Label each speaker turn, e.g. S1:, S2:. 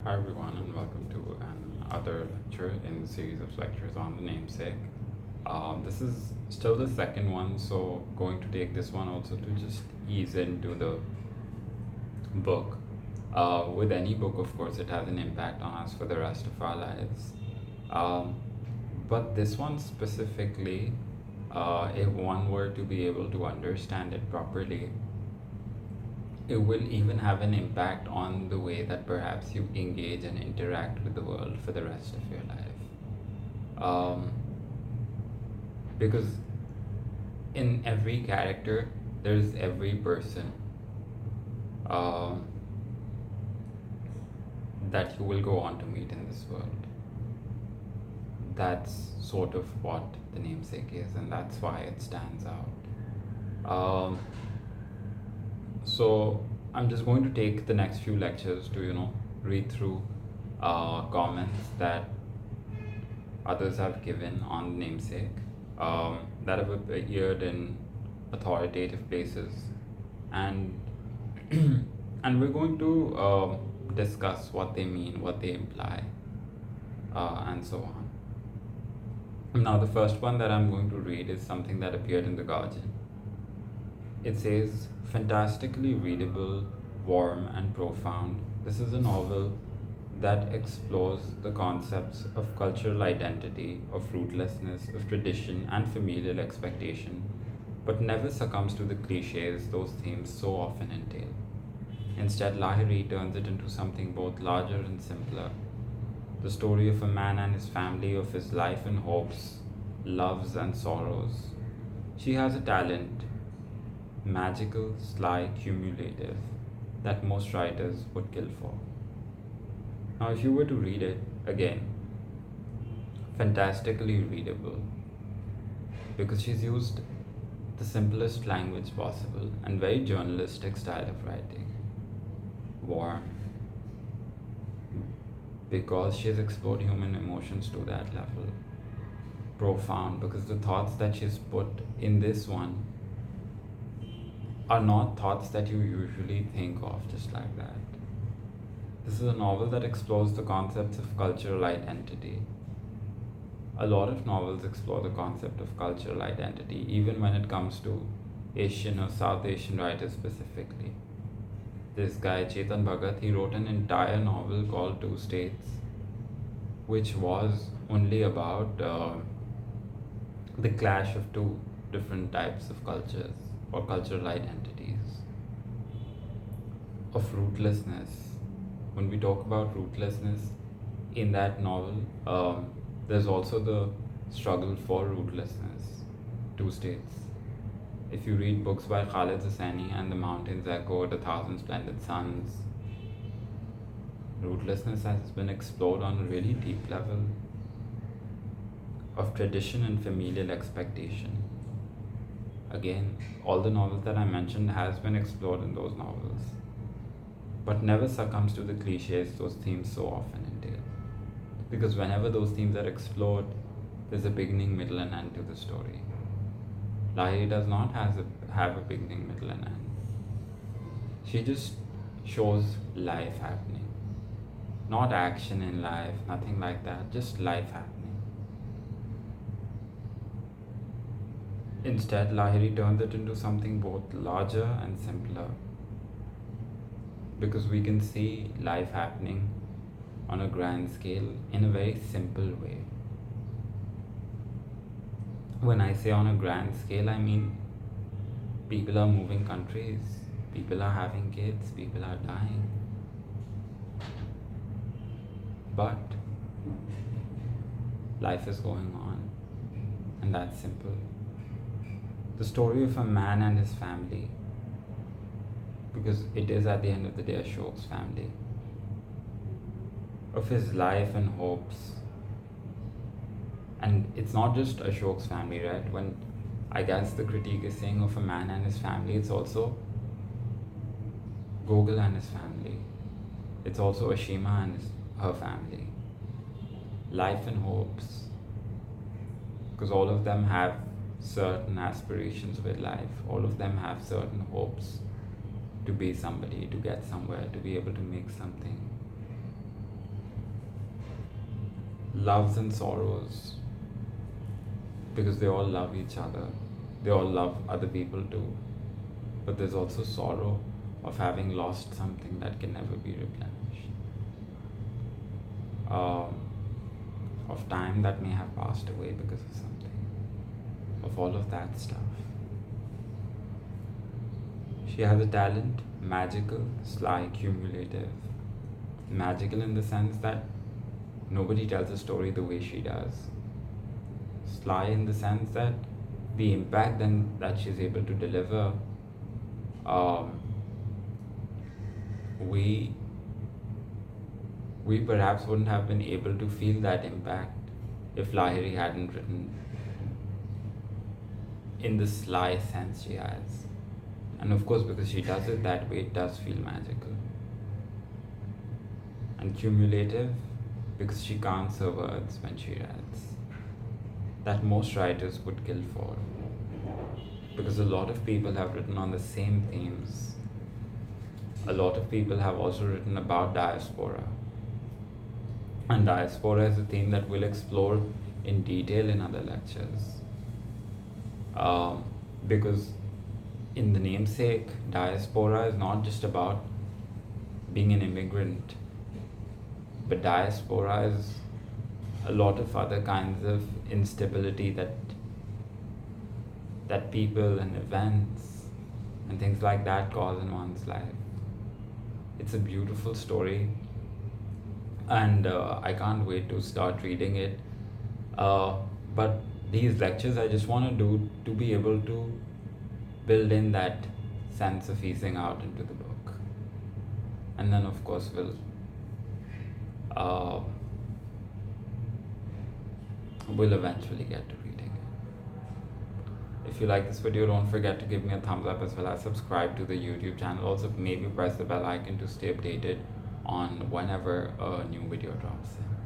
S1: Hi everyone, and welcome to another lecture in the series of lectures on the namesake. This is still the second one, so going to take this one also to just ease into the book. With any book, of course, it has an impact on us for the rest of our lives. Um, but this one specifically, if one were to be able to understand it properly, it will even have an impact on the way that perhaps you engage and interact with the world for the rest of your life. Because in every character, there's every person um, that you will go on to meet in this world. That's sort of what the namesake is, and that's why it stands out. So I'm just going to take the next few lectures to read through comments that others have given on namesake that have appeared in authoritative places, and and we're going to discuss what they mean, what they imply, and so on. Now, the first one that I'm going to read is something that appeared in The Guardian. It says, fantastically readable, warm, and profound. This is a novel that explores the concepts of cultural identity, of rootlessness, of tradition, and familial expectation, but never succumbs to the cliches those themes so often entail. Instead, Lahiri turns it into something both larger and simpler. The story of a man and his family, of his life and hopes, loves and sorrows. She has a talent, magical, sly, cumulative, that most writers would kill for. Now, if you were to read it again, fantastically readable, because she's used the simplest language possible and very journalistic style of writing. Warm, because she has explored human emotions to that level. Profound, because the thoughts that she's put in this one are not thoughts that you usually think of just like that. This is a novel that explores the concepts of cultural identity. A lot of novels explore the concept of cultural identity, even when it comes to Asian or South Asian writers specifically. This guy, Chetan Bhagat, he wrote an entire novel called Two States, which was only about the clash of two different types of cultures or cultural identities, of rootlessness. When we talk about rootlessness in that novel, there's also the struggle for rootlessness. Two States. If you read books by Khalid Hosseini and The Mountains Echoed, A Thousand Splendid Suns, rootlessness has been explored on a really deep level of tradition and familial expectation. Again, all the novels that I mentioned has been explored in those novels, but never succumbs to the cliches those themes so often entail. Because whenever those themes are explored, there's a beginning, middle, and end to the story. Lahiri does not have a beginning, middle, and end. She just shows life happening. Not action in life, nothing like that, just life happening. Instead, Lahiri turns it into something both larger and simpler, because we can see life happening on a grand scale in a very simple way. When I say on a grand scale, I mean people are moving countries, people are having kids, people are dying. But life is going on, and that's simple. The story of a man and his family, because it is at the end of the day Ashok's family, of his life and hopes. And it's not just Ashok's family, right? When I guess the critique is saying of a man and his family, it's also Gogol and his family. It's also Ashima and her family. Life and hopes, because all of them have certain aspirations with life. All of them have certain hopes to be somebody, to get somewhere, to be able to make something. loves and sorrows, because they all love each other. They all love other people too. But there's also sorrow of having lost something that can never be replenished. Um, of time that may have passed away because of something. Of all of that stuff. She has a talent, magical, sly, cumulative. Magical in the sense that nobody tells a story the way she does. Sly in the sense that the impact then that she's able to deliver, um, we perhaps wouldn't have been able to feel that impact if Lahiri hadn't written in the sly sense she has. And of course, because she does it that way, it does feel magical. And cumulative, because she counts her words when she writes. That most writers would kill for. Because a lot of people have written on the same themes. A lot of people have also written about diaspora. And diaspora is a theme that we'll explore in detail in other lectures. Because in the namesake, diaspora is not just about being an immigrant, but diaspora is a lot of other kinds of instability that people and events and things like that cause in one's life. It's a beautiful story, and I can't wait to start reading it. But these lectures I just want to do to be able to build in that sense of easing out into the book. And then of course we'll eventually get to reading it. If you like this video, don't forget to give me a thumbs up as well as subscribe to the YouTube channel. Also maybe press the bell icon to stay updated on whenever a new video drops in.